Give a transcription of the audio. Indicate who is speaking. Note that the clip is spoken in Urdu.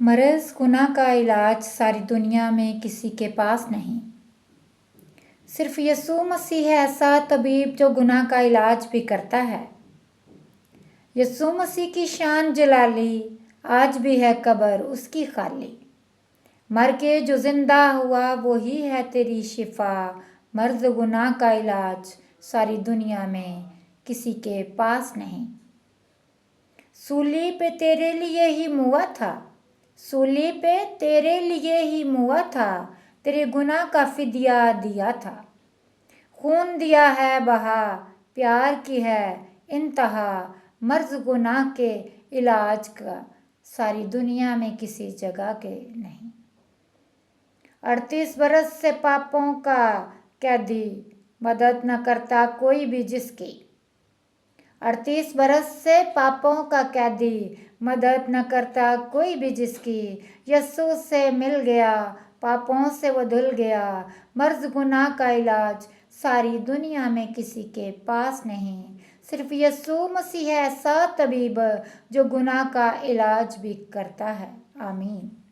Speaker 1: مرض گناہ کا علاج ساری دنیا میں کسی کے پاس نہیں، صرف یسوع مسیح ہے ایسا طبیب جو گناہ کا علاج بھی کرتا ہے۔ یسوع مسیح کی شان جلالی، آج بھی ہے قبر اس کی خالی۔ مر کے جو زندہ ہوا وہی ہے تیری شفا، مرض گناہ کا علاج ساری دنیا میں کسی کے پاس نہیں۔ سولی پہ تیرے لیے ہی موا تھا، سولی پہ تیرے لیے ہی موا تھا، تیرے گناہ کا فدیہ دیا تھا۔ خون دیا ہے بہا، پیار کی ہے انتہا، مرض گناہ کے علاج کا ساری دنیا میں کسی جگہ کے نہیں۔ 38 برس سے پاپوں کا قیدی، مدد نہ کرتا کوئی بھی جس کی۔ 38 برس سے پاپوں کا قیدی، مدد نہ کرتا کوئی بھی جس کی۔ یسوع سے مل گیا، پاپوں سے وہ دھل گیا، مرض گناہ کا علاج ساری دنیا میں کسی کے پاس نہیں۔ صرف یسوع مسیح ہے ایسا طبیب جو گناہ کا علاج بھی کرتا ہے۔ آمین۔